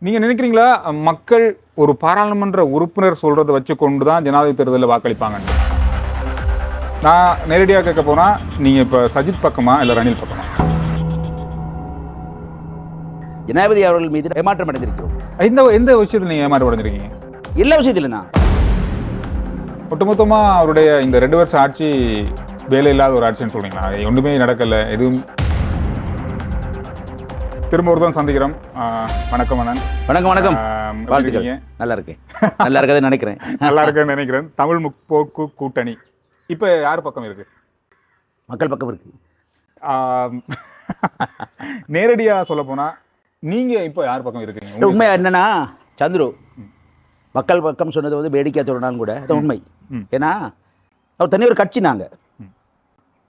நீங்க நினைக்கிறீங்களா மக்கள் ஒரு பாராளுமன்ற உறுப்பினர் சொல்றதை வச்சு கொண்டு தான் ஜனாதிபதி தேர்தலில் வாக்களிப்பாங்க? நான் நேரடியாக கேட்க போனா நீங்க இப்ப சஜித் பக்கமா இல்ல ரணில் பக்கமா? ஜனாதிபதி அவர்கள் மீது ஏமாற்றம் அடைந்திருக்கிறோம். எந்த எந்த விஷயத்தில் நீங்க ஏமாற்றம் அடைஞ்சிருக்கீங்க? எல்லா விஷயத்திலும் தான். ஒட்டுமொத்தமா அவருடைய இந்த 2 வருஷம் ஆட்சி வேலை இல்லாத ஒரு ஆட்சின்னு சொல்றீங்களா? ஒன்றுமே நடக்கல, எதுவும். திரும்ப ஒரு தான் சந்திக்கிறோம். வணக்கம் அண்ணன். வணக்கம் வணக்கம். வாழ்த்துக்கள். நல்லா இருக்கேன், நல்லா இருக்கதை நினைக்கிறேன். நல்லா இருக்கேன்னு நினைக்கிறேன். தமிழ் முற்போக்கு கூட்டணி இப்ப யார் பக்கம் இருக்கு? மக்கள் பக்கம் இருக்கு. நேரடியா சொல்ல போனா நீங்க இப்ப யார் பக்கம் இருக்கீங்க? உண்மை என்னன்னா சந்துரு மக்கள் பக்கம் சொன்னது வந்து வேடிக்கை தொடர்னாலும் கூட அது உண்மை. ஏன்னா அவர் தனி ஒரு கட்சி. நாங்கள்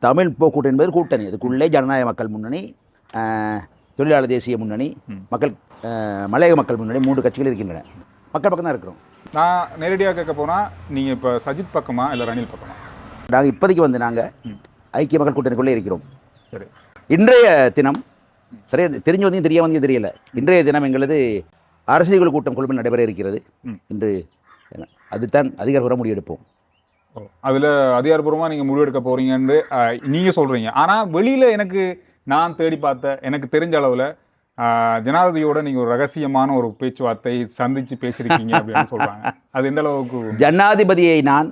தமிழ் போக்கூட்டணி என்பது கூட்டணி. அதுக்குள்ளே ஜனநாயக மக்கள் முன்னணி, தொழிலாளர் தேசிய முன்னணி, மக்கள் மலையக மக்கள் முன்னணி, 3 கட்சிகள் இருக்கின்றன. மக்கள் பக்கம் தான் இருக்கிறோம். நான் நேரடியாக கேட்க போனால் நீங்கள் இப்போ சஜித் பக்கமா இல்லை ரணில் பக்கமா? நாங்கள் இப்போதைக்கு வந்து நாங்கள் ஐக்கிய மக்கள் கூட்டணிக்குள்ளே இருக்கிறோம். சரி. இன்றைய தினம் சரியாக தெரிஞ்சு வந்தீங்க தெரிய வந்தீங்க தெரியல. இன்றைய தினம் எங்களது அரசியல் கூட்டம் குழுவில் நடைபெற இருக்கிறது. இன்று அதுதான் அதிகாரப்பூர்வ முடிவெடுப்போம். அதில் அதிகாரப்பூர்வமாக நீங்கள் முடிவெடுக்க போகிறீங்கன்னு நீங்கள் சொல்கிறீங்க. ஆனால் வெளியில் நான் தேடி பார்த்த எனக்கு தெரிஞ்ச அளவில் ஜனாதிபதியோட நீங்கள் ஒரு ரகசியமான ஒரு பேச்சுவார்த்தை சந்தித்து பேசியிருக்கீங்க அப்படின்னு சொல்கிறாங்க. அது எந்த அளவுக்கு? ஜனாதிபதியை நான்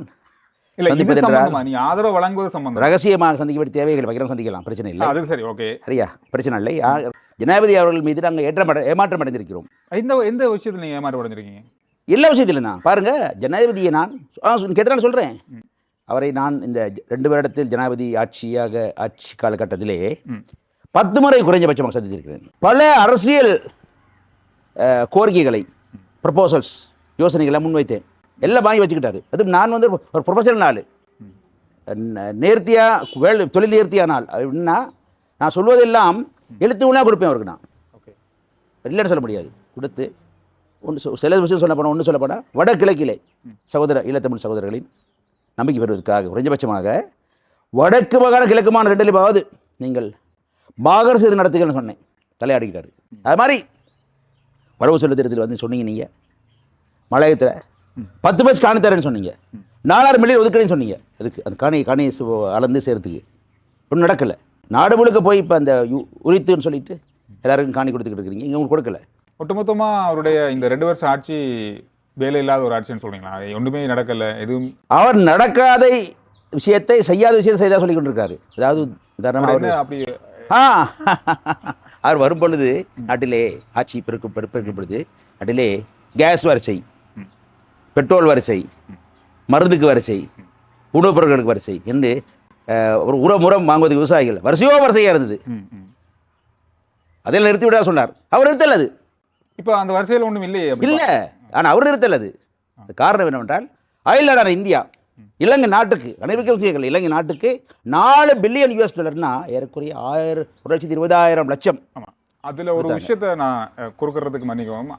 இல்லை நீங்கள் ஆதரவு வழங்குவது சம்பந்தம் ரகசியமாக சந்திக்க வேண்டிய தேவைகள் பகிரம் சந்திக்கலாம், பிரச்சனை இல்லை. அது சரி, ஓகே, சரியா, பிரச்சனை இல்லை. ஜனாதிபதி அவர்கள் மீது நாங்கள் ஏமாற்றம் அடைந்திருக்கிறோம். எந்த விஷயத்தில் நீங்கள் ஏமாற்றம் அடைஞ்சிருக்கீங்க? எல்லா விஷயத்திலும் தான். பாருங்க, ஜனாதிபதியை நான் கேட்டாலும் சொல்கிறேன். அவரை நான் இந்த 2 வருடத்தில் ஜனாதிபதி ஆட்சி காலகட்டத்திலே 10 முறை குறைஞ்சபட்சமாக சந்தித்திருக்கிறேன். பல அரசியல் கோரிக்கைகளை, ப்ரப்போசல்ஸ், யோசனைகளை முன்வைத்தேன். எல்லாம் வாங்கி வச்சுக்கிட்டாரு. அது நான் வந்து ஒரு ப்ரொஃபஷனல் ஆள், நேர்த்தியாக தொழில் நேர்த்தியான ஆள். அப்படின்னா நான் சொல்வதெல்லாம் எழுத்து ஒன்றா கொடுப்பேன் அவருக்கு. நான் இல்லைன்னு சொல்ல முடியாது. கொடுத்து சில விஷயம் சொல்ல போனால் சொல்ல போனால் வடகிழக்கிலே ஈழத்தமிழ் சகோதரர்களின் நம்பிக்கை பெறுவதற்காக குறைஞ்சபட்சமாக வடக்கு மாகாண கிழக்குமான 2 நீங்கள் பாகர் செய்து நடத்துகள்னு சொன்னேன். தலையாடிக்கிட்டாரு. அது மாதிரி வரவு செலவு திட்டத்தில் வந்து சொன்னீங்க. நீங்கள் மலையத்தில் 10 பஸ் காணி தரேன்னு சொன்னீங்க. 4,000 மில்லியன் ஒதுக்கணும்னு சொன்னீங்க. அதுக்கு அந்த காணி அளந்து சேர்த்துக்கு ஒன்றும் நடக்கலை. நாடு முழுக்க போய் இப்போ அந்த உரித்துன்னு சொல்லிட்டு எல்லாருக்கும் காணி கொடுத்துக்கிட்டு இருக்கிறீங்க. இங்கே உங்களுக்கு கொடுக்கல. ஒட்டுமொத்தமாக அவருடைய இந்த 2 வருஷம் ஆட்சி வேலை இல்லாத ஒரு ஆட்சின்னு சொல்றீங்களா? ஒன்றுமே நடக்கல, எதுவும். அவர் நடக்காத விஷயத்தை செய்யாத விஷயத்தை செய்தா சொல்லி கொண்டிருக்காரு. அதாவது அப்படி அவர் வரும் பொழுது நாட்டிலே ஆட்சி பெருக்கும் பொழுது நாட்டிலே கேஸ் வரிசை, பெட்ரோல் வரிசை, மருந்துக்கு வரிசை, உணவுப் பொருட்களுக்கு வரிசை என்று ஒரு உரம் வாங்குவதுக்கு விவசாயிகள் வரிசையாக இருந்தது. அதெல்லாம் நிறுத்திவிட சொன்னார். அவர் நிறுத்தல். அது இப்போ அந்த வரிசையில் ஒன்றும் இல்லையே. இல்லை, ஆனால் அவர் நிறுத்தல். அது காரணம் என்னவென்றால் அயல்நாடான இந்தியா இலங்கை நாட்டுக்கு அனைவருக்கும் விஷயங்கள் இலங்கை நாட்டுக்கு $4 பில்லியன் ஏறக்குறைய 1,20,000 லட்சம். ஆமாம். அதில் ஒரு விஷயத்தை நான் கொடுக்கறதுக்கு மன்னிக்கவும்,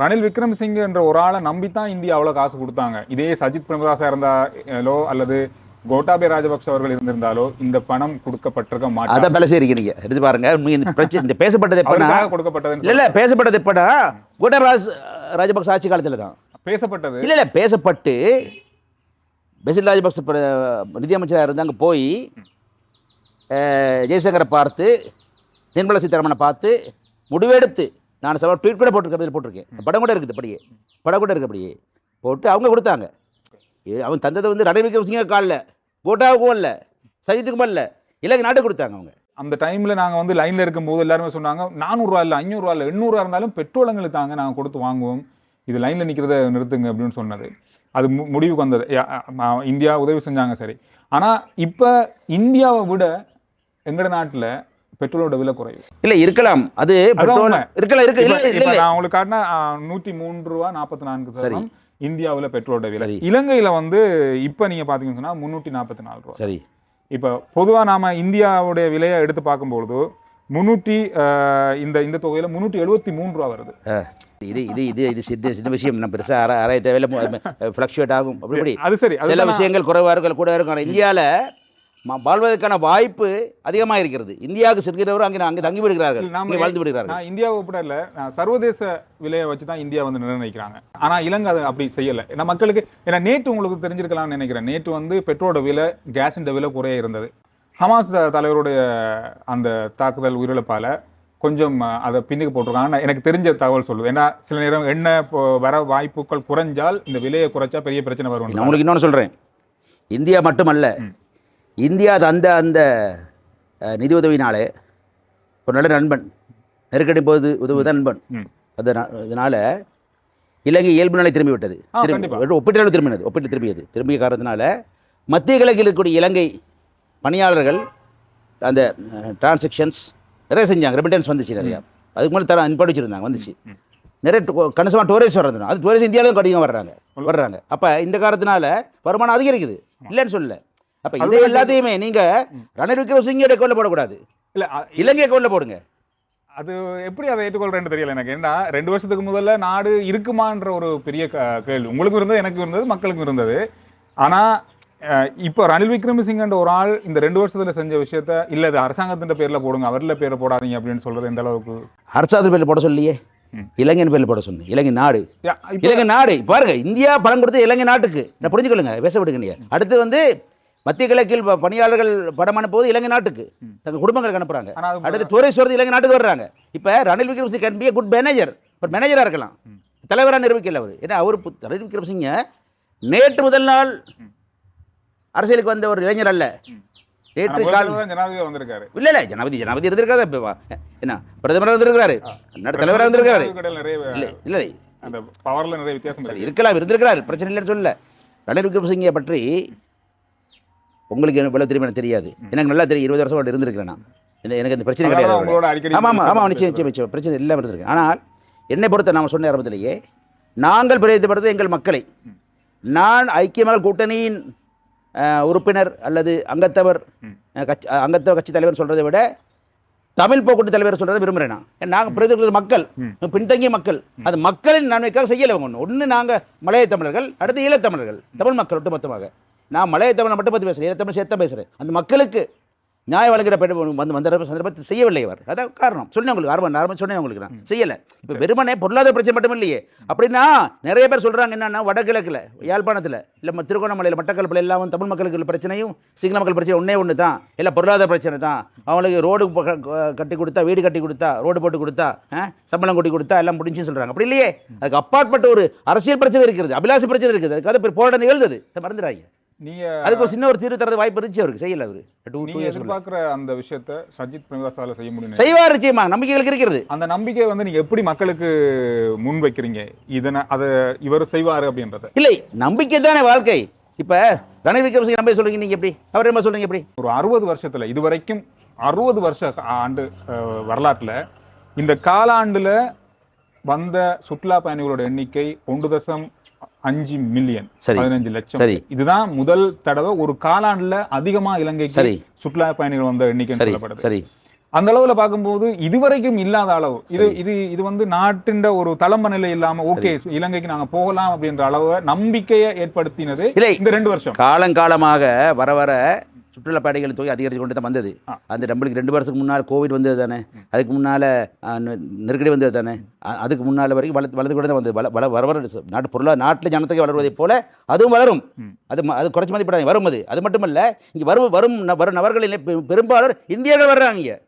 ரணில் விக்ரமசிங்கே என்ற ஒரு ஆளை நம்பித்தான் இந்தியா அவ்வளோ காசு கொடுத்தாங்க. இதே சஜித் பிரேமதாசா இருந்தாலோ அல்லது கோட்டாபய ராஜபக்ஷ அவர்கள் இருந்திருந்தாலோ இந்த பணம் கொடுக்கப்பட்டிருக்க மாட்டாங்க. அதை பேச இருக்கீங்க. எடுத்து பாருங்க. இந்த பேசப்பட்டது கொடுக்கப்பட்டது இல்லை, பேசப்பட்டது எப்படா? கோட்டாபய ராஜபக்ஷ ஆட்சி காலத்தில் தான் பேசப்பட்டது. இல்லை, பேசப்பட்டு பெசில் ராஜபக்ஷ நிதியமைச்சராக இருந்தாங்க. போய் ஜெய்சங்கரை பார்த்து, நிர்மலா சீதாராமனை பார்த்து முடிவெடுத்து, நான் ட்வீட் கூட போட்டிருக்கேன். படம் கூட இருக்குது. அப்படியே போட்டு அவங்க கொடுத்தாங்க. அவன் தந்ததை வந்து ரணில் விக்ரமசிங்கே காலில், கோட்டாவுக்கும் இல்லை, சஜித்துக்கும் இல்லை, இலங்கை நாட்டுக்கு கொடுத்தாங்க. அவங்க அந்த டைமில் நாங்கள் வந்து லைனில் இருக்கும்போது எல்லாருமே சொன்னாங்க, 400 இல்லை, 500 இல்லை, 800 இருந்தாலும் பெட்ரோலங்களுக்கு தாங்க நாங்கள் கொடுத்து வாங்குவோம், இது லைனில் நிற்கிறத நிறுத்துங்க அப்படின்னு சொன்னது. அது முடிவுக்கு வந்தது. இந்தியா உதவி செஞ்சாங்க, சரி. ஆனால் இப்போ இந்தியாவை விட எங்கட நாட்டில் பெட்ரோலோட விலை குறையும். இல்லை, இருக்கலாம். அது இருக்கலாம். நான் உங்களுக்கு காட்டினா $103.44 இந்தியாவில் பெட்ரோலோட விலை. இலங்கையில் வந்து இப்போ நீங்கள் பார்த்தீங்கன்னு சொன்னால் $344. சரி. இப்போ பொதுவாக நாம் இந்தியாவுடைய விலையை எடுத்து பார்க்கும்பொழுது இந்த தொகையில் $373 வருது. இது சின்ன விஷயம். நம்ம பெருசாக அரை தேவையில்லை, ஃப்ளக்சுவேட் ஆகும். அப்படி அது சரி. சில விஷயங்கள் குறைவாக இருக்கும், கூட இருக்கும். ஆனால் இந்தியாவில் வாழ்வதற்கான வாய்ப்பு அதிகமாக இருக்கிறது. இந்தியாவுக்கு செல்கிறவர் அங்கே தங்கி விடுகிறார்கள், அங்கே வாழ்ந்து விடுகிறார்கள். நான் இந்தியாவை ஒப்பிடல, நான் சர்வதேச விலையை வச்சு தான் இந்தியா வந்து நிர்ணயிக்கிறாங்க. ஆனால் இலங்கை அது அப்படி செய்யலை. ஏன்னா மக்களுக்கு, ஏன்னா நேற்று உங்களுக்கு தெரிஞ்சிருக்கலாம்னு நினைக்கிறேன், நேற்று வந்து பெட்ரோலோட விலை, கேஸின் விலை குறைய இருந்தது. ஹமாஸ் தலைவருடைய அந்த தாக்குதல் உயிரிழப்பால் கொஞ்சம் அதை பின்னுக்கு போட்டிருக்காங்க. எனக்கு தெரிஞ்ச தகவல் சொல்லுவேன். ஏன்னா சில நேரம் எண்ணெய் வர வாய்ப்புகள் குறைஞ்சால் இந்த விலையை குறைச்சா பெரிய பிரச்சனை வரும். நான் உங்களுக்கு இன்னொன்று சொல்கிறேன், இந்தியா மட்டுமல்ல, இந்தியா அந்த நிதி உதவினாலே ஒரு நல்ல நண்பன், நெருக்கடி போது உதவுத நண்பன், அதனால இலங்கை இயல்பு நிலை திரும்பி விட்டது. ஒப்பீட்டு திரும்பிய காரணத்தினால மத்திய கிழக்கில் இருக்கக்கூடிய இலங்கை பணியாளர்கள் அந்த டிரான்சாக்ஷன்ஸ் நிறைய செஞ்சாங்க. ரெமிட்டன்ஸ் வந்துச்சு நிறையா. அதுக்கு மேலே இன்பாடு வச்சுருந்தாங்க, வந்துச்சு நிறைய. கணிசமாக டூரிஸ்ட் வர்றது, அது டூரிஸ்ட் இந்தியாவிலும் அதிகம் வர்றாங்க. அப்போ இந்த காரணத்தினால வருமானம் அதிகரிக்குது, இல்லைன்னு சொல்லல. அப்போ இது எல்லாத்தையுமே நீங்கள் ரணில் விக்ரமசிங்கோட அக்கௌண்ட்டில் போடக்கூடாது, இல்லை இலங்கை அக்கௌண்ட்டில் போடுங்க. அது எப்படி அதை ஏற்றுக்கொள்றேன்னு தெரியல எனக்கு. ஏன்னா 2 வருஷத்துக்கு முதல்ல நாடு இருக்குமான்ற ஒரு பெரிய கேள்வி உங்களுக்கும் இருந்தது, எனக்கும் இருந்தது, மக்களுக்கும் இருந்தது. ஆனால் இப்போ ரணில் விக்ரமசிங்கன்ற ஒரு ஆள் இந்த 2 வருஷத்தில் செஞ்ச விஷயத்த இல்லை இது அரசாங்கத்தின் பேரில் போடுங்க, அவரில் பேரை போடாதீங்க அப்படின்னு சொல்கிறது எந்த அளவுக்கு? அரசாங்கத்தின் பேரில் போட சொல்லியே, இலங்கையின் பேரில் போட சொன்னேன். இலங்கை நாடு பாருங்க, இந்தியா பணம் கொடுத்து இலங்கை நாட்டுக்கு, நான் புரிஞ்சுக்கொள்ளுங்க, பேச விடுங்க. அடுத்து வந்து மத்திய கிழக்கில் பணியாளர்கள் படம் அனுப்புவது இலங்கை நாட்டுக்கு, தங்கள் குடும்பங்களுக்கு அனுப்புறாங்க. அடுத்து டூரிஸ்ட் வருது இலங்கை நாட்டுக்கு வர்றாங்க. இப்போ Ranil Wickremesinghe can be a good manager, ஒரு மேனேஜராக இருக்கலாம், தலைவராக நிரூபிக்கல அவர். ஏன்னா அவர் ரணில் விக்ரமசிங்க நேற்று முதல் நாள் அரசியலுக்கு வந்த ஒரு இளைஞர் அல்ல. நேற்று ஜனாதிபதி வந்திருக்காரு. இல்லை ஜனாதிபதி இருந்திருக்காரு, என்ன பிரதமர் வந்திருக்காரு, தலைவராக வந்திருக்காரு. இல்லை அந்த பவர்ல நிறைய வித்தியாசம் இருக்கலாம், இருந்திருக்கிறார், பிரச்சனை இல்லைன்னு சொல்லல. ரணில் விக்ரமசிங்கே பற்றி உங்களுக்கு எவ்வளோ தெரியும் எனக்கு தெரியாது, எனக்கு நல்லா தெரியும். 20 வருஷம் இருந்திருக்கிறேன் நான், எனக்கு அந்த பிரச்சனை கிடையாது. ஆமாம் நிச்சயம் பிரச்சனை இல்லாமல் இருந்திருக்கேன். ஆனால் என்னை பொறுத்த நான் சொன்ன ஆரம்பத்திலேயே, நாங்கள் பிரதிநிதிப்படுத்த எங்கள் மக்களை, நான் ஐக்கிய மக்கள் கூட்டணியின் உறுப்பினர் அல்லது அங்கத்தவர் கட்சி தலைவர் சொல்கிறதை விட தமிழ் போக்குவரத்து தலைவர் சொல்கிறத விரும்புகிறேன். நாங்கள் பிரதிநிதிப்படுத்த மக்கள், பின்தங்கிய மக்கள், அது மக்களின் நன்மைக்காக செய்யலை. ஒன்று நாங்கள் மலைய தமிழர்கள், அடுத்து ஈழத்தமிழர்கள், தமிழ் மக்கள் ஒட்டுமொத்தமாக. நான் மலைய தமிழை மட்டும் பற்றி பேசுகிறேன், ஈழத்தமிழ் சேர்த்தா பேசுகிறேன். அந்த மக்களுக்கு நியாயம் வழங்குகிற வந்த சந்தர்ப்பத்தை செய்யவில்லை அவர். அதான் காரணம் சொன்னேன் உங்களுக்கு, ஆரம்பம் சொன்னேன் உங்களுக்கு, நான் செய்யலை. இப்போ வெறுமனே பொருளாதார பிரச்சனை மட்டும் இல்லையே. அப்படின்னா நிறைய பேர் சொல்கிறாங்க என்னன்னா, வடகிழக்கில் யாழ்ப்பாணத்தில் இல்லை திருகோணமலையில் மட்டக்களப்பில் எல்லாம் தமிழ் மக்களுக்கு பிரச்சனையும் சிங்கள மக்கள் பிரச்சனை ஒன்று தான், இல்லை பொருளாதார பிரச்சனை தான். அவங்களுக்கு ரோடு கட்டி கொடுத்தா, வீடு கட்டி கொடுத்தா, ரோடு போட்டு கொடுத்தா, சம்பளம் கொட்டி கொடுத்தா எல்லாம் முடிஞ்சுன்னு சொல்கிறாங்க. அப்படி இல்லையே, அதுக்கு அப்பாற்பட்ட ஒரு அரசியல் பிரச்சனை இருக்கிறது, அபிலாஷ பிரச்சனை இருக்குது. அதுக்காக போராட்டம் நிகழ்ந்தது, மறந்துடாங்க. நீங்க அதுக்கு சின்ன ஒரு தீர்வு தரது வாய்ப்பு இருந்துச்சு, அவருக்கு செய்யல. அவரு நீங்க எதிர்பார்க்கிற அந்த விஷயத்தை சஜித் பிரேமதாசால செய்ய முடியும், செய்வார் நிச்சயமா, நம்பிக்கைகளுக்கு இருக்கிறது. அந்த நம்பிக்கை வந்து நீங்க எப்படி மக்களுக்கு முன் வைக்கிறீங்க, இதனை அதை இவர் செய்வாரு அப்படின்றது? இல்லை, நம்பிக்கை தானே வாழ்க்கை. இப்ப ரணில் விக்ரமசிங்க நம்ப சொல்றீங்க, நீங்க எப்படி அவர் என்ன சொல்றீங்க? எப்படி ஒரு 60 வருஷத்துல இதுவரைக்கும் 60 வருஷ ஆண்டு வரலாற்றுல இந்த காலாண்டுல வந்த சுற்றுலா பயணிகளோட எண்ணிக்கை 1.5 மில்லியன், 15 லட்சம். இதுதான் முதல் தடவை ஒரு காலாண்டுல அதிகமா இலங்கைக்கு சுற்றுலா பயணிகள் வந்த எண்ணிக்கை சொல்லப்படுது. அந்த அளவுல பார்க்கும்போது இதுவரைக்கும் இல்லாத அளவு இது வந்து நாட்டின் ஒரு தளம்ப நிலை இல்லாம ஓகே இலங்கைக்கு நாங்க போகலாம் அப்படின்ற அளவு நம்பிக்கையை ஏற்படுத்தினது இந்த 2 வருஷம். காலங்காலமாக வர வர சுற்றுலா பயணிகள் தொகை அதிகரித்து கொண்டு தான் வந்தது. அந்த நம்மளுக்கு 2 வருஷத்துக்கு முன்னால் கோவிட் வந்தது தானே, அதுக்கு முன்னால் நெருக்கடி வந்தது தானே, அதுக்கு முன்னால் வரைக்கும் வளர்ந்து கூட தான் வந்தது. வர நாட்டு நாட்டில் ஜனத்தொகை வளர்வதைப் போல அதுவும் வளரும். அது குறைச்சி மதிப்பிடாது, வரும். அது மட்டுமல்ல, இங்கே வரும் நபர்களில் பெரும்பாலும் இந்தியர்கள் வர்றாங்க,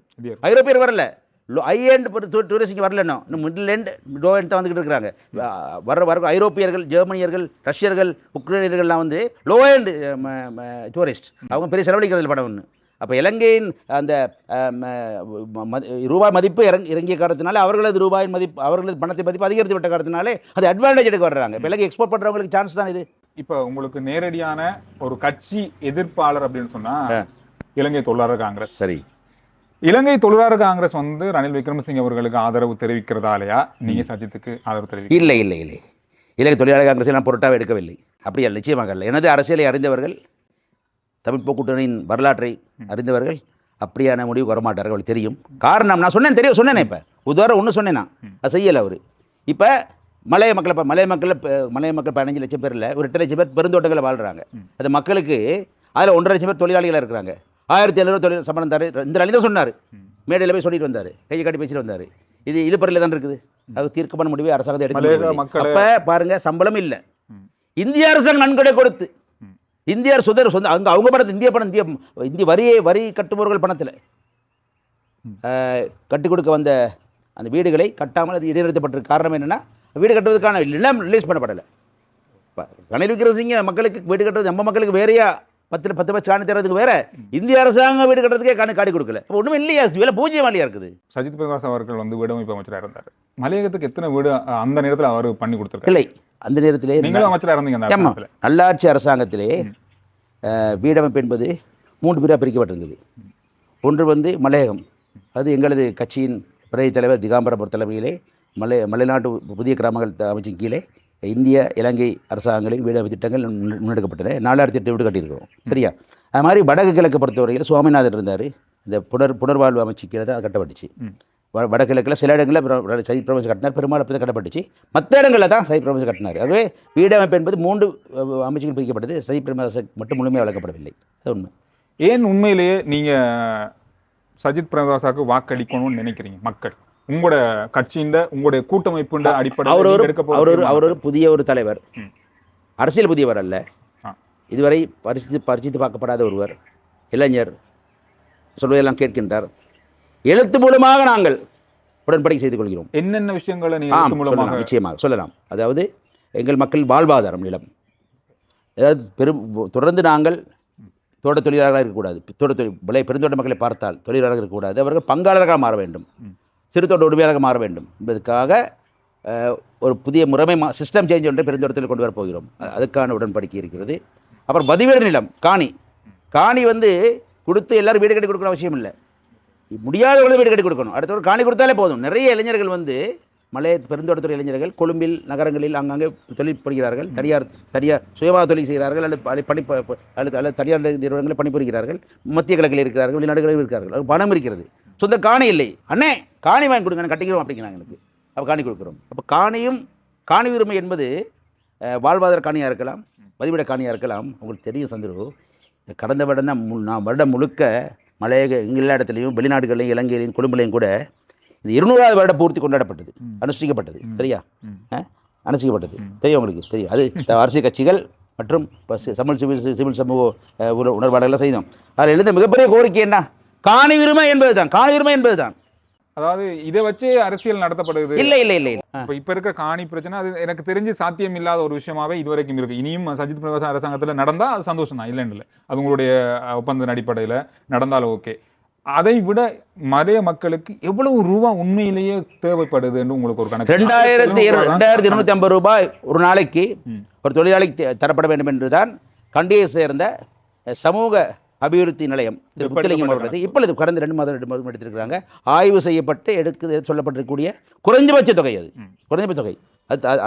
ஐரோப்பியர் வரல. ஹை எண்ட் டூரிஸ்ட் இங்கே வரலன்னா, இன்னும் மிடில் எண்ட் லோ எண்ட் தான் வந்துக்கிட்டு இருக்கிறாங்க. வர ஐரோப்பியர்கள், ஜெர்மனியர்கள், ரஷ்யர்கள், உக்ரைனியர்கள்லாம் வந்து லோ எண்ட் டூரிஸ்ட், அவங்க பெரிய செலவழிக்கிறது படம் ஒன்று. அப்போ இலங்கையின் அந்த ரூபாய் மதிப்பு இறங்கிய காரணத்தினால அவர்களது ரூபாயின் மதிப்பு, அவர்களது பணத்தை மதிப்பு அதிகரித்து விட்ட காரணத்தினாலே அது அட்வான்டேஜ் எடுக்க வர்றாங்க. இப்போ இலங்கை எக்ஸ்போர்ட் பண்ணுறவங்களுக்கு சான்ஸ் தான் இது. இப்போ உங்களுக்கு நேரடியான ஒரு கட்சி எதிர்ப்பாளர் அப்படின்னு சொன்னால் இலங்கை தொழிலாளர் காங்கிரஸ். சரி, இலங்கை தொழிலாளர் காங்கிரஸ் வந்து ரணில் விக்ரமசிங்க அவர்களுக்கு ஆதரவு தெரிவிக்கிறதாலையா நீங்க சஜித்துக்கு ஆதரவு தெரிவிக்க? இல்லை, இலங்கை தொழிலாளர் காங்கிரஸ் எல்லாம் பொருட்டாக எடுக்கவில்லை. அப்படியா? நிச்சயமாக இல்லை. எனது அரசியலை அறிந்தவர்கள், தமிழ் போக்கூட்டணியின் வரலாற்றை அறிந்தவர்கள் அப்படியான முடிவு வரமாட்டார்கள், அவங்களுக்கு தெரியும். காரணம் நான் சொன்னேன். இப்போ உதாரணம் ஒன்று சொன்னேன், அது செய்யலை அவர். இப்போ மலைய மக்கள் 15 லட்சம் பேரில் ஒரு 8 லட்சம் பேர் பெருந்தோட்டங்களில் வாழ்கிறாங்க. அந்த மக்களுக்கு அதில் 1.5 பேர் தொழிலாளிகளாக இருக்கிறாங்க. 1700 தொழில் சம்பளம் தரு. இந்த நாளி தான் சொன்னார், மேடையில் போய் சொல்லிட்டு வந்தார், கையை காட்டி பேசிட்டு வந்தார். இது இழுப்பறையில் தான் இருக்குது. அது தீர்க்கமான முடிவு அரசாங்கத்தை எடுக்க. அப்போ பாருங்கள், சம்பளம் இல்லை. இந்திய அரசாங்கம் நன்கொடை கொடுத்து இந்திய சொந்த அங்கே அவங்க பணத்தை இந்திய பணம் இந்திய வரி கட்டுபவர்கள் பணத்தில் கட்டி கொடுக்க வந்த அந்த வீடுகளை கட்டாமல் அது இடைநிறுத்தப்பட்டிருக்கு. காரணம் என்னென்னா, வீடு கட்டுவதற்கான நிலம் ரிலீஸ் பண்ணப்படலை. ரணில் விக்ரமசிங்க மக்களுக்கு வீடு கட்டுறது, நம்ம மக்களுக்கு வேறையா 10 பட்சம் காணி தரதுக்கு வேற, இந்திய அரசாங்கம் வீடு கட்டுறதுக்கே காணி கொடுக்கல. ஒன்றும் இல்லையா, வேலை பூஜ்ஜியம் வேலையாக இருக்குது. சஜித் பிரகாஷ் அவர்கள் வந்து வீடமைப்பு அமைச்சராக இருந்தார். மலையகத்துக்கு எத்தனை வீடு அந்த நேரத்தில் அவர் பண்ணி கொடுத்துருக்காரு? இல்லை, அந்த நேரத்திலே நீங்களும் அமைச்சராக இருந்தீங்க. நல்லாட்சி அரசாங்கத்திலே வீடமைப்பு என்பது 3 பிரிவாக பிரிக்கப்பட்டிருந்தது. ஒன்று வந்து மலையகம், அது எங்களது கட்சியின் பிரதி தலைவர் திகாம்பரம் தலைமையிலே மலைநாட்டு புதிய கிராமங்கள் அமைச்சின் கீழே இந்திய இலங்கை அரசாங்கங்களின் வீடமைப்பு திட்டங்கள் முன்னெடுக்கப்பட்டன. 4008 வீடு கட்டியிருக்கிறோம். சரியா? அது மாதிரி வடக்கு கிழக்கு பொறுத்தவரையில் சுவாமிநாதன் இருந்தார். இந்த புனர்வாழ்வு அமைச்சு கீழே தான் கட்டப்பட்டுச்சு. வடகிழக்கில் சில இடங்களில் சஜித் பிரகாஷ் கட்டினார், பெரும்பாலும் அப்படி தான் கட்டப்பட்டுச்சு. மற்ற இடங்களில் தான் சஜித் பிரகாஷ் கட்டினார். ஆகவே வீடமைப்பு என்பது 3 அமைச்சுகள் பிரிக்கப்பட்டது. சஜித் பிரகாஷ் மட்டும் முழுமையாக வழங்கப்படவில்லை. அது உண்மை. ஏன் உண்மையிலேயே நீங்கள் சஜித் பிரகாஷாக்கு வாக்களிக்கணும்னு நினைக்கிறீங்க மக்கள்? உங்களோட கட்சியின் உங்களுடைய கூட்டமைப்பு அடிப்படையில் அவர் ஒரு புதிய ஒரு தலைவர், அரசியல் புதியவர் அல்ல, இதுவரை பரிசித்து பார்க்கப்படாத ஒருவர், இளைஞர், சொல்வதெல்லாம் கேட்கின்றார். எழுத்து மூலமாக நாங்கள் உடன்படிக்கை செய்து கொள்கிறோம். என்னென்ன விஷயங்களை எழுத்து மூலமாக நிச்சயமாக சொல்லலாம். அதாவது எங்கள் மக்கள் வாழ்வாதாரம், நிலம், அதாவது தொடர்ந்து நாங்கள் தோட்ட தொழிலாளர்களாக இருக்கக்கூடாது. பெருந்தோட்ட மக்களை பார்த்தால் தொழிலாளர்கள் இருக்கக்கூடாது, அவர்கள் பங்காளர்களாக மாற வேண்டும், சிறு தோட்ட உரிமையாளராக மாற வேண்டும் என்பதற்காக ஒரு புதிய முறைமை சிஸ்டம் சேஞ்ச் ஒன்றை பெருந்தோட்டத்தில் கொண்டு வரப்போகிறோம். அதுக்கான உடன்படிக்கை இருக்கிறது. அப்புறம் பதிவேடு நிலம், காணி வந்து கொடுத்து எல்லோரும் வீடு கட்டி கொடுக்குற அவசியம் இல்லை. முடியாதவர்களும் வீடு கட்டி கொடுக்கணும். அடுத்த ஒரு காணி கொடுத்தாலே போதும். நிறைய இளைஞர்கள் வந்து பெருந்தோட்டத்துறை இளைஞர்கள் கொழும்பில் நகரங்களில் அங்கங்கே தொழில் புரிகிறார்கள். தனியார் சுயமாக தொழில் செய்கிறார்கள், அல்லது தனியார் நிறுவனங்களில் பணிபுரிகிறார்கள். மத்திய கிழக்கில் இருக்கிறார்கள், வெளிநாடுகளில் இருக்கிறார்கள். அது பணம் இருக்கிறது, சொந்த காணி இல்லை. அண்ணே காணி வாங்கி கொடுங்க, கட்டிக்கிறோம் அப்படிங்கிறாங்க. எனக்கு அப்போ காணி கொடுக்குறோம். அப்போ காணி உரிமை என்பது வாழ்வாதார காணியாக இருக்கலாம், பதிவிட காணியாக இருக்கலாம். உங்களுக்கு தெரியும் சந்துரு, கடந்த வருடம் முழுக்க மலையக எல்லா இடத்துலையும், வெளிநாடுகளையும், இலங்கையிலையும், கொழும்புலையும் கூட இந்த 200வது வருட பூர்த்தி கொண்டாடப்பட்டது, அனுஷ்டிக்கப்பட்டது. சரியா? அனுஷ்டிக்கப்பட்டது தெரியும், உங்களுக்கு தெரியும். அது அரசியல் கட்சிகள் மற்றும் சிவில் சமூக உணர்வாளர்கள் செய்தோம். அதில் எழுந்த மிகப்பெரிய கோரிக்கை என்ன? காணி உரிமை என்பது தான். அதாவது இதை வச்சு அரசியல் நடத்தப்படுது. இல்லை. இப்ப இருக்க காணி பிரச்சனை அது எனக்கு தெரிஞ்சு சாத்தியம் இல்லாத ஒரு விஷயமாவே இதுவரைக்கும் இருக்கு. இனியும் சஜித் பிரகாஷ் அரசாங்கத்தில் நடந்தா அது சந்தோஷம் தான், இல்லைன்னு. அது உங்களுடைய ஒப்பந்த அடிப்படையில் நடந்தாலும் ஓகே. அதை விட மலைய மக்களுக்கு எவ்வளவு ரூபா உண்மையிலேயே தேவைப்படுதுன்னு உங்களுக்கு ஒரு கணக்கு? 2250 ரூபாய் ஒரு நாளைக்கு ஒரு தொழிலாளிக்கு தரப்பட வேண்டும் என்றுதான் கண்டியை சேர்ந்த சமூக அபிவிருத்தி நிலையம் முத்துலிங்கம் அவர்களது இப்பொழுது கடந்த 2 மாதம் எடுத்திருக்கிறாங்க. ஆய்வு செய்யப்பட்டு சொல்லப்பட்டிருக்கக்கூடிய குறைஞ்சபட்ச தொகை. அது குறைஞ்சபட்ச தொகை.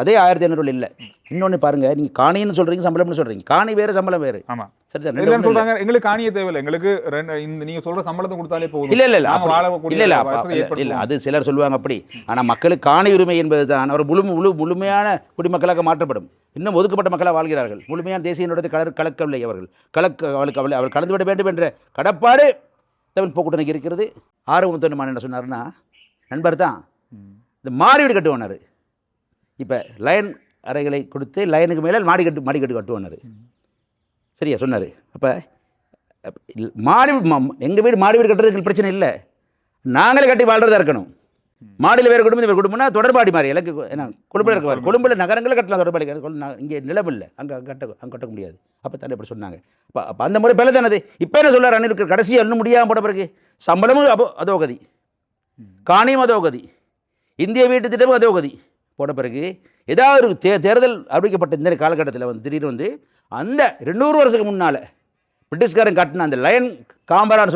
அதே 1500 இல்லை. இன்னொன்று பாருங்க, நீங்க காணின்னு சொல்றீங்க, சம்பளம்னு சொல்றீங்க. காணி வேறு, சம்பளம் வேறு. ஆமா, சரிதான் சொல்றாங்க. எங்களுக்கு காணியே தேவையில்லை, எங்களுக்கு நீங்க சொல்ற சம்பளத்தை கொடுத்தாலே போதும். இல்ல, அது சிலர் சொல்லுவாங்க அப்படி. ஆனா மக்களுக்கு காணி உரிமை என்பதுதான் அவர் முழுமையான குடிமக்களாக மாற்றப்படும். இன்னும் ஒதுக்கப்பட்ட மக்களாக வாழ்கிறார்கள். முழுமையான தேசிய நோட்டத்தை கலக்கவில்லை. அவர்கள் கலந்துவிட வேண்டும் என்ற கடப்பாடு தமிழ் போக்கூட்டணிக்கு இருக்கிறது. ஆறுமுகத்தொண்டு என்ன சொன்னார்னா, நண்பர் தான் இந்த மாடி வீடு கட்டுவானார். இப்போ லைன் அறைகளை கொடுத்து லைனுக்கு மேலே மாடிக்கட்டு கட்டுவானார். சரியா சொன்னார். அப்போ எங்கள் வீடு மாடி வீடு கட்டுறதுக்கு பிரச்சனை இல்லை, நாங்களே கட்டி வாழ்றதா இருக்கணும். மாடியில் வேறு குடும்பம், வேறு குடும்பம்னா தொடர்பாடி மாதிரி எனக்கு ஏன்னா கொழும்பில் இருக்க கொழும்பில் நகரங்களில் கட்டலாம் தொடர்பாடி. இங்கே நிலம் இல்லை, அங்கே கட்ட முடியாது. அப்போ தானே இப்படி சொன்னாங்க. அப்போ அந்த முறை பிள்ளை தானது. இப்போ என்ன சொல்கிறார் அன்னைக்கு கடைசியாக இன்னும் முடியாமல் போட பிறகு சம்பளமும் அதோகதி, காணியும் அதோகதி, இந்திய வீட்டு திட்டமும் அதோகதி போட பிறகு ஏதாவது ஒரு தேர்தல் அறிவிக்கப்பட்ட இந்த காலகட்டத்தில் திடீர்னு அந்த 200 வருஷத்துக்கு முன்னால் பிரிட்டிஷ்காரன் கட்டின அந்த லயன் காம்பரான்னு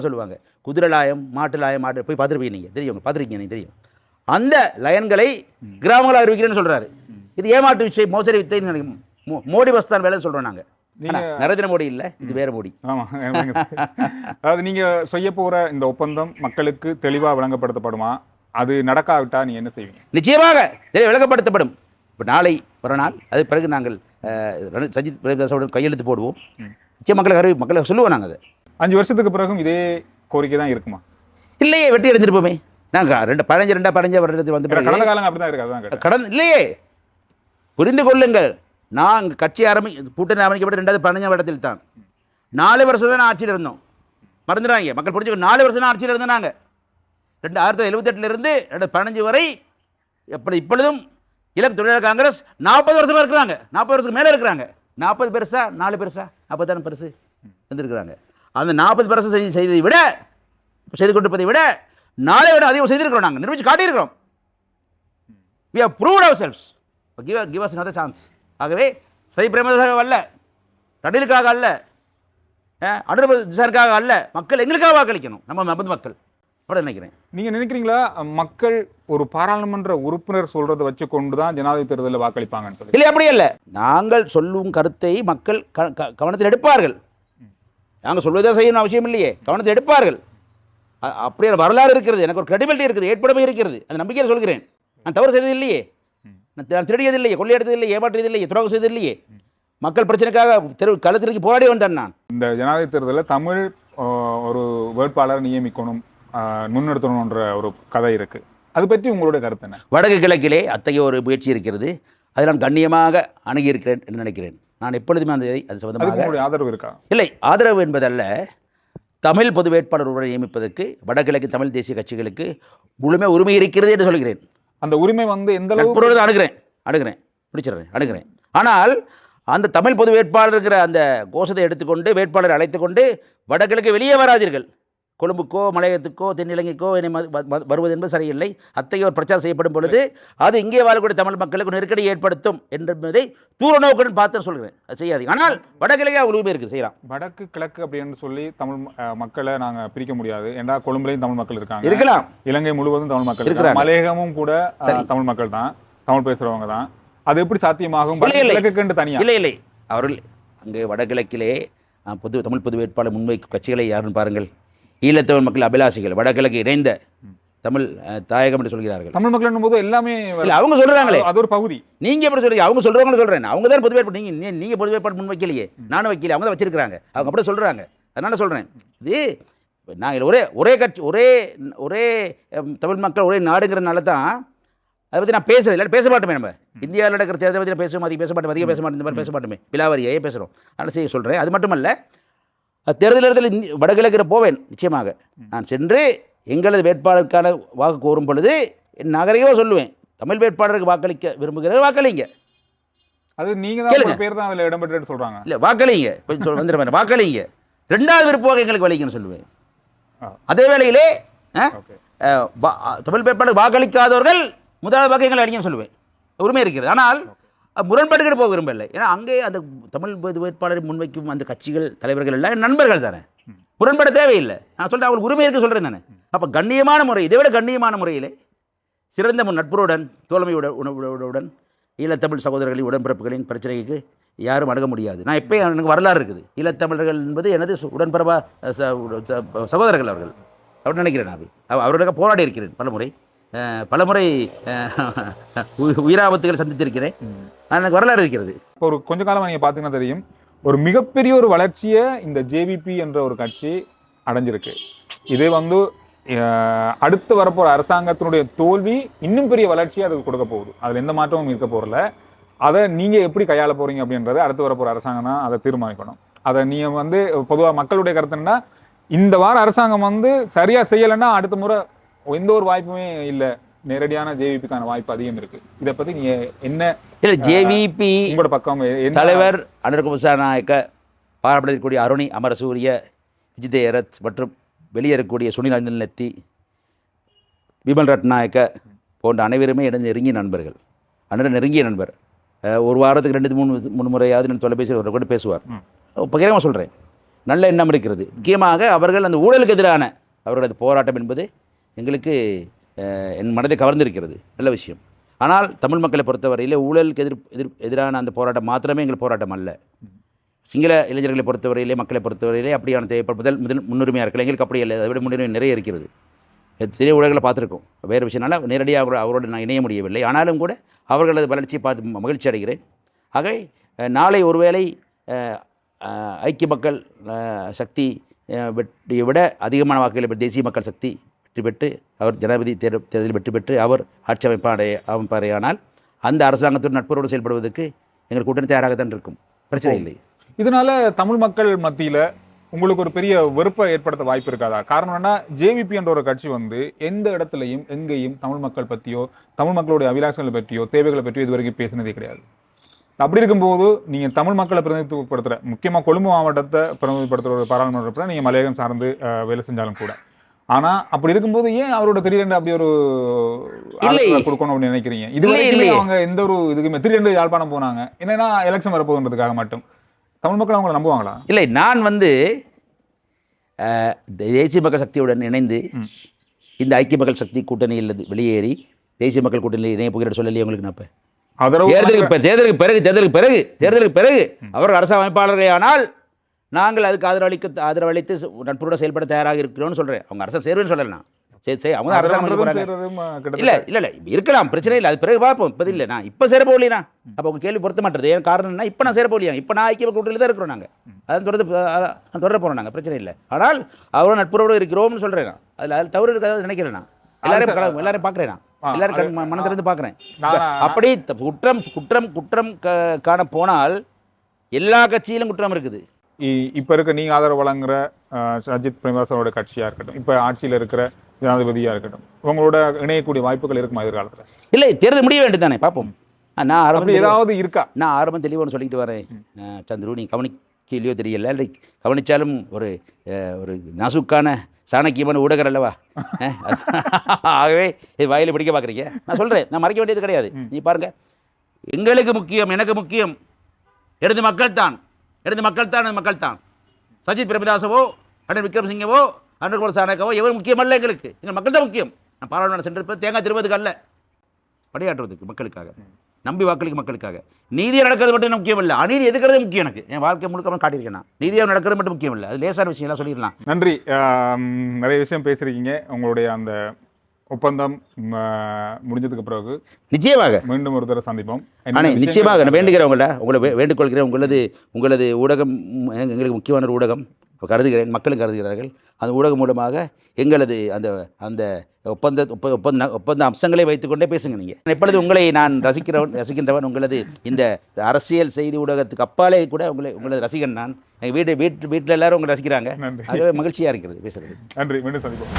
சொல்லுவாங்க. குதிரை லாயம், மாட்டு லாயம், போய் பார்த்துருப்பீங்க நீங்கள், தெரியும், பார்த்துருக்கீங்க நீங்கள், தெரியும். அந்த லயன்களை கிராமங்களாக அறிவிக்கிறேன்னு சொல்கிறாரு. இது ஏமாற்று வித்தை, மோசடி வித்தை. மோடி பஸ்தான் வேலைன்னு சொல்கிறோம் நாங்கள். நரேந்திர மோடி இல்லை, இது வேற மோடி. ஆமாம், அதாவது நீங்கள் செய்ய போகிற இந்த ஒப்பந்தம் மக்களுக்கு தெளிவாக விளங்கப்படுத்தப்படுமா? அது நடக்காவிட்டா நீங்கள் என்ன செய்வீங்க? நிச்சயமாக விளக்கப்படுத்தப்படும். இப்போ நாளை மறுநாள் அது பிறகு நாங்கள் சஜித் பிரேமதாசோட கையெழுத்து போடுவோம். நிச்சயம் மக்களுக்கு சொல்லுவோம் நாங்கள் அதை. 5 வருஷத்துக்கு பிறகும் இதே கோரிக்கை தான் இருக்குமா? இல்லையே, வெட்டி எடுத்துருப்போமே. நாங்கள் 15 வருடத்தில் வந்து கடந்த காலம் அப்படி தான் இருக்கு. அதான் இல்லையே, புரிந்து கொள்ளுங்கள். நாங்கள் கட்சி கூட்டணி ஆரம்பிக்கப்பட்ட 2015 வருடத்தில் தான் 4 வருஷம் தான் ஆட்சியில் இருந்தோம். மறந்துடுறாங்க மக்கள், புரிஞ்சுக்க. 4 வருஷம் தான் ஆட்சியில் இருந்தோம் நாங்கள். 1978 2015 வரை. இப்பொழுதும் இலக்கு தொழிலாளர் காங்கிரஸ் 40 வருஷமாக இருக்கிறாங்க. 40 வருஷத்துக்கு மேலே இருக்கிறாங்க. 40 பெருசா 4 பெருசா 40 பெருசு இருந்திருக்கிறாங்க. அந்த 40 பெருசு செய்ததை விட, செய்து கொண்டிருப்பதை விட 4 விட அதிகம் செய்திருக்கிறோம். நாங்கள் நிரூபித்து காட்டியிருக்கிறோம். we have proved ourselves. give us another chance. ஆகவே சதி பிரேமதாசாக அல்ல, ரணிலுக்காக அல்ல, அனுரபதிசாருக்காக அல்ல, மக்கள் எங்களுக்காக வாக்களிக்கணும். நம்ம மக்கள் அப்படி நினைக்கிறேன். நீங்க நினைக்கிறீங்களா மக்கள் ஒரு பாராளுமன்ற உறுப்பினர் சொல்றதை வச்சு கொண்டு தான் ஜனாதிபதி தேர்தலில் வாக்களிப்பாங்கன்னு சொல்லி? இல்லை, அப்படியே இல்லை. நாங்கள் சொல்லும் கருத்தை மக்கள் கவனத்தில் எடுப்பார்கள். நாங்கள் சொல்வதை செய்யணும் அவசியம் இல்லையே, கவனத்தில் எடுப்பார்கள். அப்படியே வரலாறு இருக்கிறது, எனக்கு ஒரு கிரெடிபிலிட்டி இருக்குது, ஏற்படமே இருக்கிறது. அந்த நம்பிக்கையை சொல்கிறேன். நான் தவறு செய்தது இல்லையே, நான் திருடியது இல்லையே, கொள்ளையடித்தது இல்லையே, ஏமாற்றியது இல்லையே, துரோகம் செய்தது இல்லையே. மக்கள் பிரச்சனைக்காக களத்திற்கு போராடி வந்தேன் நான். இந்த ஜனாதிபதி தேர்தலில் தமிழ் ஒரு வேட்பாளர் நியமிக்கணும், முன்னெடுத்தணுன்ற ஒரு கதை இருக்கு. அது பற்றி உங்களுடைய கருத்து என்ன? வடக்கு கிழக்கிலே அத்தகைய ஒரு முயற்சி இருக்கிறது. அதை நான் கண்ணியமாக அணுகியிருக்கிறேன் என்று நினைக்கிறேன். நான் எப்பொழுதுமே அது சம்பந்தமாக ஆதரவு இருக்கா? இல்லை, ஆதரவு என்பதல்ல. தமிழ் பொது வேட்பாளர் உடன் நியமிப்பதற்கு வடகிழக்கு தமிழ் தேசிய கட்சிகளுக்கு முழுமை உரிமை இருக்கிறது என்று சொல்கிறேன். அந்த உரிமை எந்த அளவுக்கு அணுகிறேன் பிடிச்சிடுறேன். ஆனால் அந்த தமிழ் பொது வேட்பாளர் இருக்கிற அந்த கோஷத்தை எடுத்துக்கொண்டு வேட்பாளரை அழைத்துக்கொண்டு வடகிழக்கு வெளியே வராதீர்கள், கொழும்புக்கோ மலையத்துக்கோ தென்னிலங்கைக்கோ வருவது என்பது சரியில்லை. அத்தகைய ஒரு பிரச்சாரம் செய்யப்படும் பொழுது அது இங்கே வாழக்கூடிய தமிழ் மக்களுக்கு நெருக்கடி ஏற்படுத்தும் என்பதை தூர நோக்குடன் பார்த்து சொல்கிறேன். அது செய்யாதீங்க. ஆனால் வடகிழக்கே உரிமை இருக்குது, செய்யலாம். வடக்கு கிழக்கு அப்படின்னு சொல்லி தமிழ் மக்களை நாங்கள் பிரிக்க முடியாது. ஏன்னா கொழும்புலையும் தமிழ் மக்கள் இருக்காங்க, இலங்கை முழுவதும் தமிழ் மக்கள் இருக்காங்க, மலையகமும் கூட தமிழ் மக்கள் தான், தமிழ் பேசுகிறவங்க தான். அது எப்படி சாத்தியமாகும்? கிழக்குன்னு தனியாக இல்லை. அவர்கள் அங்கே வடகிழக்கிலே தமிழ் பொது வேட்பாளர் முன்வைக்கும் கட்சிகளை யாருன்னு பாருங்கள். ஈழத்தமிழ் மக்கள் அபிலாஷிகள், வடகிழக்கு இணைந்த தமிழ் தாயகம் என்று சொல்கிறார்கள். தமிழ் மக்கள் போது எல்லாமே அவங்க சொல்றாங்களே, அது ஒரு பகுதி. நீங்க எப்படி சொல்றீங்க? அவங்க சொல்றவங்க சொல்றேன். அவங்க தான் பொது வேட்பாடு. நீங்க பொது வேட்பாடு முன் வைக்கலையே, நானும் வைக்கல, அவங்க தான் வச்சிருக்காங்க. அவங்க அப்படி சொல்றாங்க. அதனால சொல்றேன், இது நாங்கள் ஒரே கட்சி, ஒரே தமிழ் மக்கள் ஒரே நாடுங்கிறனால தான் அதை பற்றி நான் பேசுகிறேன். இல்லை பேச மாட்டோமே. நம்ம இந்தியாவில் நடக்கிற தேர்தலை பற்றி பேசுவோம், அதிக பேச மாட்டோம், இந்த மாதிரி பேச மாட்டோமே, பிலாவரியே பேசுகிறோம். அதனால் செய்ய சொல்கிறேன். அது மட்டுமல்ல, தேர்தல் வடகிழக்கில் போவேன் நிச்சயமாக. நான் சென்று எங்களது வேட்பாளருக்கான வாக்கு கோரும் பொழுது என் நகரையோ சொல்லுவேன், தமிழ் வேட்பாளருக்கு வாக்களிக்க விரும்புகிறது வாக்களிங்க. அது நீங்கள் பேர் தான் அதில் இடம்பெற்று சொல்கிறாங்க. இல்லை, வாக்களிங்க, கொஞ்சம் வந்துடுவேன், வாக்களிங்க. 2வது விருப்பமாக எங்களுக்கு வலிங்கன்னு சொல்லுவேன். அதே வேளையிலே தமிழ் வேட்பாளருக்கு வாக்களிக்காதவர்கள் 1வது வாக்கு எங்களை அடிங்கன்னு சொல்லுவேன். உரிமை இருக்கிறது. ஆனால் முரண்பாடுகள் போக விரும்பவில்லை. ஏன்னா அங்கே அந்த தமிழ் வேட்பாளரை முன்வைக்கும் அந்த கட்சிகள் தலைவர்கள் எல்லாம் என் நண்பர்கள் தானே, முரண்பாடு தேவையில்லை. நான் சொல்கிறேன், அவங்களுக்கு உரிமை இருக்க சொல்கிறேன் தானே. அப்போ கண்ணியமான முறை, இதை விட கண்ணியமான முறையிலே சிறந்த நட்புடன் தோழமையுடன் ஈழத்தமிழ் சகோதரர்களின் உடன்பிறப்புகளின் பிரச்சனைக்கு யாரும் அணுக முடியாது. நான் எப்போயும் எனக்கு வரலாறு இருக்குது. ஈழத்தமிழர்கள் என்பது எனது உடன்பிறப்பா சகோதரர்கள் அவர்கள். அப்படி நினைக்கிறேன். நான் அவர்களுக்கு போராடி இருக்கிறேன் பலமுறை உயிராபத்துகள் சந்தித்திருக்கிறேன். எனக்கு வரலாறு இருக்கிறது. இப்போ ஒரு கொஞ்ச காலம் நீங்கள் பார்த்தீங்கன்னா தெரியும், ஒரு மிகப்பெரிய ஒரு வளர்ச்சியை இந்த ஜேவிபி என்ற ஒரு கட்சி அடைஞ்சிருக்கு. இதே அடுத்து வரப்போகிற அரசாங்கத்தினுடைய தோல்வி இன்னும் பெரிய வளர்ச்சியை அதுக்கு கொடுக்க போகுது. அதில் எந்த மாற்றமும் இருக்க போகிறல. அதை நீங்கள் எப்படி கையாள போகிறீங்க அப்படின்றத அடுத்து வரப்போகிற அரசாங்கம் தான் அதை தீர்மானிக்கணும். அதை நீங்கள் பொதுவாக மக்களுடைய கருத்துன்னா, இந்த வார அரசாங்கம் சரியாக செய்யலைன்னா அடுத்த முறை எந்த ஒரு வாய்ப்புமே இல்லை, நேரடியான ஜேவிபிக்கான வாய்ப்பு அதிகம் இருக்கு. இதை பற்றி நீங்கள் என்ன? இல்லை, ஜேவிபி உங்களோட பக்கம் தலைவர் அனுரகுமார் நாயக்க, பாராட்டக்கூடிய அருணி அமரசூரிய, விஜிதேரத் மற்றும் வெளியேறக்கூடிய சுனில் அஞ்சல்நெத்தி, விமல் ரட்நாயக்க போன்ற அனைவருமே எனது நெருங்கிய நண்பர்கள். நெருங்கிய நண்பர். ஒரு வாரத்துக்கு 2-3 முறையாவது நான் தொலைபேசியில் கூட பேசுவார். பகிரமாக சொல்கிறேன், நல்ல எண்ணம் இருக்கிறது. முக்கியமாக அவர்கள் அந்த ஊழலுக்கு எதிரான அவர்களது போராட்டம் என்பது எங்களுக்கு என் மனதை கவர்ந்திருக்கிறது. நல்ல விஷயம். ஆனால் தமிழ் மக்களை பொறுத்தவரையில் ஊழலுக்கு எதிரான அந்த போராட்டம் மாத்திரமே எங்கள் போராட்டம் அல்ல. சிங்கள இளைஞர்களை பொறுத்தவரையிலே, மக்களை பொறுத்தவரையிலே அப்படியான தேவைப்பட முதல் முன்னுரிமையாக இருக்கலாம். எங்களுக்கு அப்படி இல்லை, அதை விட முன்னுரிமை நிறைய இருக்கிறது. பெரிய ஊழல்களை பார்த்துருக்கோம். வேறு விஷயம்னால நேரடியாக அவரோடு நான் இணைய முடியவில்லை. ஆனாலும் கூட அவர்களது வளர்ச்சியை பார்த்து மகிழ்ச்சி அடைகிறேன். ஆகவே நாளை ஒருவேளை ஐக்கிய மக்கள் சக்தி வெற்றியை விட அதிகமான வாக்குகளை பெற்ற தேசிய மக்கள் சக்தி வெற்றி பெற்று அவர் ஜனாதிபதி தேர்தலில் வெற்றி பெற்று அவர் ஆட்சி அமைப்பாரையானால் அந்த அரசாங்கத்துடன் நட்புறவோடு செயல்படுவதற்கு எங்கள் கூட்டணி தயாராகத்தான் இருக்கும், பிரச்சனை இல்லை. இதனால தமிழ் மக்கள் மத்தியில் உங்களுக்கு ஒரு பெரிய வெறுப்பை ஏற்படுத்த வாய்ப்பு இருக்காதா? காரணம் என்ன, ஜேவிபி என்ற ஒரு கட்சி வந்து எந்த இடத்துலையும் எங்கேயும் தமிழ் மக்கள் பற்றியோ தமிழ் மக்களுடைய அபிலாஷங்களை பற்றியோ தேவைகளை பற்றியோ இதுவரைக்கும் பேசினதே கிடையாது. அப்படி இருக்கும்போது நீங்கள் தமிழ் மக்களை பிரதிநிதித்துவப்படுத்துகிற, முக்கியமாக கொழும்பு மாவட்டத்தை பிரதிநிதிப்படுத்துகிற ஒரு பாராளுமன்றத்தில் நீங்கள் மலையகம் சார்ந்து வேலை செஞ்சாலும் கூட, ஆனால் அப்படி இருக்கும்போது ஏன் அவரோட திடீரென்று அப்படி ஒரு கொடுக்கணும் அப்படின்னு நினைக்கிறீங்க? இதுவரைக்குமே அவங்க எந்த ஒரு இதுக்குமே திடீரென்று யாழ்ப்பாணம் போனாங்க, என்னன்னா எலெக்ஷன் வரப்போகுன்றதுக்காக மட்டும். தமிழ் மக்கள் அவங்களை நம்புவாங்களா? இல்லை, நான் வந்து தேசிய மக்கள் சக்தியுடன் இணைந்து இந்த ஐக்கிய மக்கள் சக்தி கூட்டணியில் வெளியேறி தேசிய மக்கள் கூட்டணியில் இணைய போகிற சொல்லலையே உங்களுக்கு. நான் தேர்தலுக்கு பிறகு அவர்கள் அரசு அமைப்பாளர்கள் ஆனால் நாங்கள் அதுக்கு ஆதரவளித்து நட்புடன் செயல்பட தயாராக இருக்கிறோம்னு சொல்கிறேன். அவங்க அரசு சேருவேன்னு சொல்லலை. சரி அவங்க அரசாங்கம் இல்லை இருக்கலாம், பிரச்சனை இல்லை, அது பிறகு பார்ப்போம். இப்போ இல்லை, நான் இப்போ சேர போகலையா? அப்போ உங்கள் கேள்வி பொருத்த மாட்டேது. ஏன் காரணம்னா இப்போ நான் சேர போகலையா, இப்போ நான் ஐக்கிய கூட்டணியில் தான் இருக்கிறோம். நாங்கள் அதான் தொடர போகிறோம், நாங்கள் பிரச்சனை இல்லை. ஆனால் அவரோட நட்புறவோடு இருக்கிறோம்னு சொல்கிறேன். நான் அதில் தவறு இருக்காது நினைக்கிறேன். நான் எல்லாரையும் பார்க்குறேன், நான் எல்லாரும் மனத்திலிருந்து பார்க்குறேன். அப்படி குற்றம் காண போனால் எல்லா கட்சியிலும் குற்றம் இருக்குது. இப்போ இருக்க நீங்கள் ஆதரவு வழங்குற சஜித் பிரேமதாசோட கட்சியாக இருக்கட்டும், இப்போ ஆட்சியில் இருக்கிற ஜனாதிபதியாக இருக்கட்டும், உங்களோட இணையக்கூடிய வாய்ப்புகள் இருக்குமா எதிர்காலத்தில்? இல்லை, தேர்தல் முடிய வேண்டும் தானே, பார்ப்போம். நான் ஆரம்பம் ஏதாவது இருக்கா? நான் ஆரம்பம் தெளிவாக சொல்லிட்டு வரேன் சந்துரு, நீ கவனிக்கலையோ தெரியல, இல்லை கவனித்தாலும் ஒரு நாசுக்கான சாணக்கியமான ஊடகர் அல்லவா, ஆகவே இது வாயில பிடிக்க பார்க்குறீங்க. நான் சொல்கிறேன், நான் மறைக்க வேண்டியது கிடையாது. நீ பாருங்க, எங்களுக்கு முக்கியம், எனக்கு முக்கியம் எனது மக்கள் தான். சஜித் பிரேமதாசவோ அண்ணன் விக்ரமசிங்கவோ அண்ணன் குமார் சாணக்கவோ எவர் முக்கியமல்ல, எங்களுக்கு எங்கள் மக்கள் தான் முக்கியம். நான் பாராளுமன்றம் சென்றிருப்பேன் தேங்காய் திருவதுக்கு அல்ல, படையாற்றுவதற்கு, மக்களுக்காக, நம்பி வாக்களிக்க மக்களுக்காக. நீதியாக நடக்கிறது மட்டும் முக்கியம் இல்லை, அநீதி எதுக்கிறது முக்கியம். எனக்கு என் வாழ்க்கை முழுக்க காட்டியிருக்கேன். நான் நீதியாக நடக்கிறது மட்டும் முக்கியம் இல்லை, அது லேசான விஷயம்லாம் சொல்லிடலாம். நன்றி, நிறைய விஷயம் பேசுகிறீங்க. உங்களுடைய அந்த ஒப்பந்தம் முடிஞ்சதுக்கு பிறகு நிச்சயமாக மீண்டும் ஒரு தடவை சந்திப்போம். நிச்சயமாக நான் வேண்டுகிறேன், உங்களை வேண்டுகொள்கிறேன். உங்களது ஊடகம் எங்களுக்கு முக்கியமான ஒரு ஊடகம் கருதுகிறேன், மக்களும் கருதுகிறார்கள். அந்த ஊடகம் மூலமாக எங்களது அந்த ஒப்பந்த அம்சங்களை வைத்துக்கொண்டே பேசுங்க. நீங்கள் எப்பொழுது உங்களை நான் ரசிக்கின்றவன். உங்களது இந்த அரசியல் செய்தி ஊடகத்துக்கு அப்பாலே கூட உங்களது ரசிகன் நான். எங்கள் வீட்டில் எல்லாரும் உங்களை ரசிக்கிறாங்க. ஆகவே மகிழ்ச்சியாக இருக்கிறது பேசுகிறது. நன்றி, மீண்டும் சந்திப்போம்.